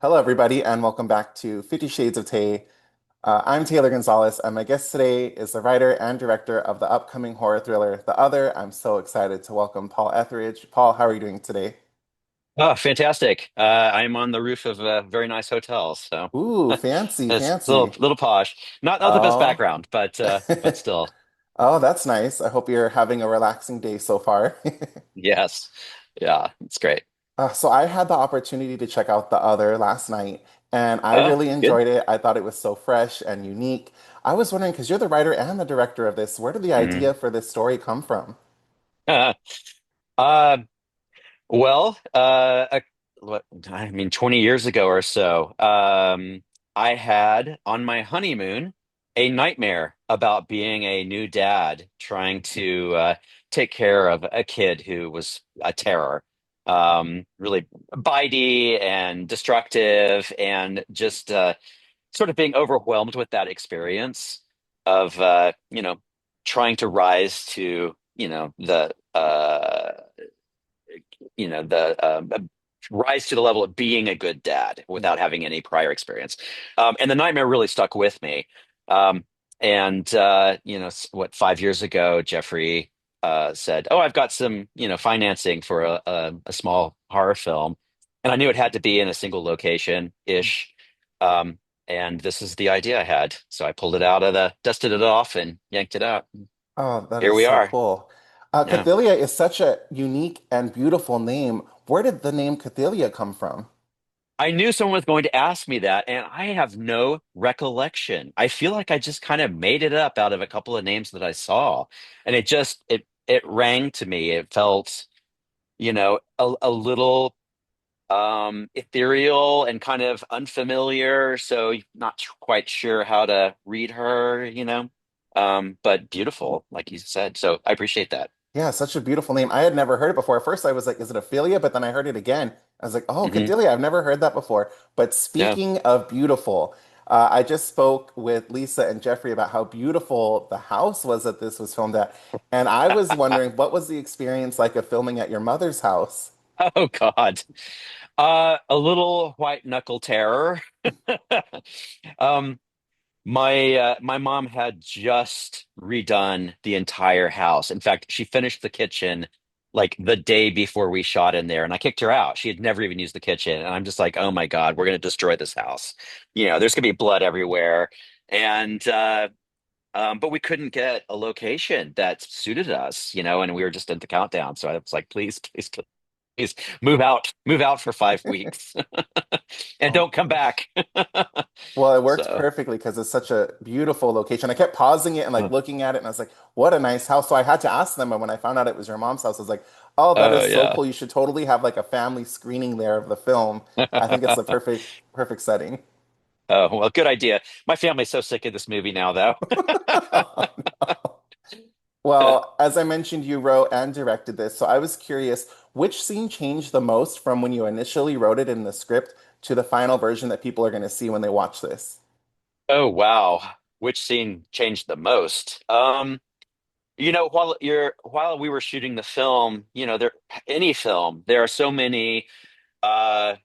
Hello, everybody, and welcome back to 50 Shades of Tay. I'm Taylor Gonzalez, and my guest today is the writer and director of the upcoming horror thriller, The Other. I'm so excited to welcome Paul Etheredge. Paul, how are you doing today? Oh, fantastic. I'm on the roof of a very nice hotel, so Ooh, fancy, it's a little fancy. little posh. Not the best Oh, background, but still, oh, that's nice. I hope you're having a relaxing day so far. yes. Yeah, it's great. So I had the opportunity to check out The Other last night, and I Oh, really good. enjoyed it. I thought it was so fresh and unique. I was wondering, because you're the writer and the director of this, where did the Mhm. idea for this story come from? Uh, well, what I mean, 20 years ago or so, I had on my honeymoon a nightmare about being a new dad, trying to take care of a kid who was a terror, really bitey and destructive, and just sort of being overwhelmed with that experience of trying to rise to the rise to the level of being a good dad without having any prior experience. And the nightmare really stuck with me. Um, and what, 5 years ago, Jeffrey said, "Oh, I've got some, financing for a small horror film," and I knew it had to be in a single location ish. Um, and this is the idea I had, so I pulled it out of dusted it off, and yanked it out. Oh, that Here is we so are. cool. Yeah. Cathilia is such a unique and beautiful name. Where did the name Cathilia come from? I knew someone was going to ask me that, and I have no recollection. I feel like I just kind of made it up out of a couple of names that I saw, and it rang to me. It felt, a little ethereal and kind of unfamiliar, so you're not quite sure how to read her. But beautiful, like you said. So I appreciate that. Yeah, such a beautiful name. I had never heard it before. At first, I was like, is it Ophelia? But then I heard it again. I was like, oh, Hmm. Cathilia, I've never heard that before. But Yeah. speaking of beautiful, I just spoke with Lisa and Jeffrey about how beautiful the house was that this was filmed at. And I was wondering, what was the experience like of filming at your mother's house? Oh God. A little white knuckle terror. Um, my mom had just redone the entire house. In fact, she finished the kitchen like the day before we shot in there, and I kicked her out. She had never even used the kitchen, and I'm just like, "Oh my God, we're gonna destroy this house." There's gonna be blood everywhere, and but we couldn't get a location that suited us, and we were just at the countdown. So I was like, "Please, please, please, move out for 5 weeks, and Oh, don't come back." well, it worked So. perfectly because it's such a beautiful location. I kept pausing it and like uh, looking at it, and I was like, "What a nice house!" So I had to ask them, and when I found out it was your mom's house, I was like, "Oh, that Oh is so yeah. cool! You should totally have like a family screening there of the film. I think it's the perfect setting." Oh, well, good idea. My family's so sick of this movie now, though. Well, as I mentioned, you wrote and directed this, so I was curious, which scene changed the most from when you initially wrote it in the script to the final version that people are going to see when they watch this? Oh, wow. Which scene changed the most? While we were shooting the film, any film, there are uh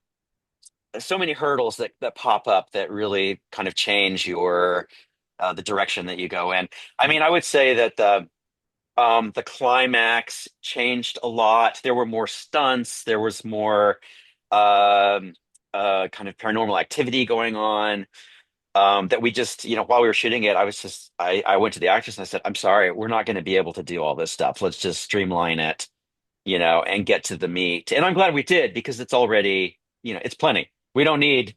so many hurdles that pop up that really kind of change your the direction that you go in. I mean, I would say that the climax changed a lot. There were more stunts. There was more um, kind of paranormal activity going on. That we just, while we were shooting it, I went to the actress and I said, "I'm sorry, we're not going to be able to do all this stuff. Let's just streamline it, and get to the meat." And I'm glad we did because it's already, it's plenty. We don't need.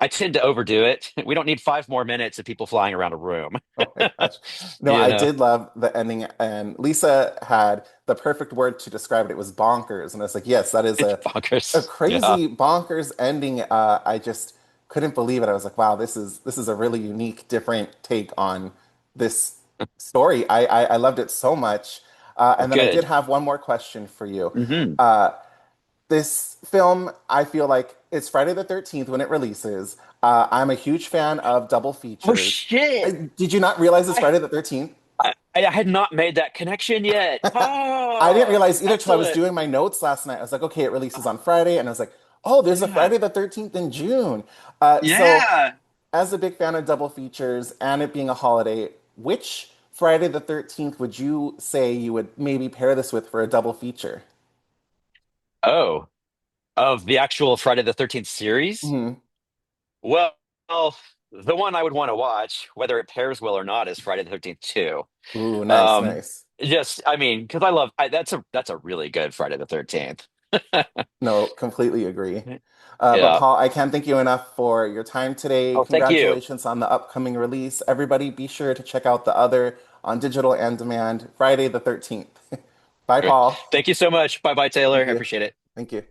I tend to overdo it. We don't need 5 more minutes of people flying around a room. Oh my gosh. No, You I know, did love the ending, and Lisa had the perfect word to describe it. It was bonkers. And I was like, yes, that is it's a bonkers. Yeah. crazy bonkers ending. I just couldn't believe it. I was like, wow, this is a really unique, different take on this story. I loved it so much. Well, And then I did good. have one more question for you. Hmm. Uh, this film, I feel like it's Friday the 13th when it releases. I'm a huge fan of double Oh features. shit! Did you not realize it's I, Friday the 13th? I had not made that connection yet. I didn't Oh, realize either till I was excellent. doing my notes last night. I was like, okay, it releases on Friday. And I was like, Oh, there's a Yeah. Friday the 13th in June. So, Yeah. as a big fan of double features and it being a holiday, which Friday the 13th would you say you would maybe pair this with for a double feature? Oh, of the actual Friday the 13th series? Hmm. Well, the one I would want to watch, whether it pairs well or not, is Friday the 13th too. Ooh, nice, Um, nice. just, I mean, because that's a really good Friday the 13th. No, completely agree. But Yeah. Paul, I can't thank you enough for your time today. Oh, thank you. Congratulations on the upcoming release. Everybody, be sure to check out the other on digital and demand Friday the 13th. Bye, Paul. Thank you so much. Bye bye, Taylor. Thank I you. appreciate it. Thank you.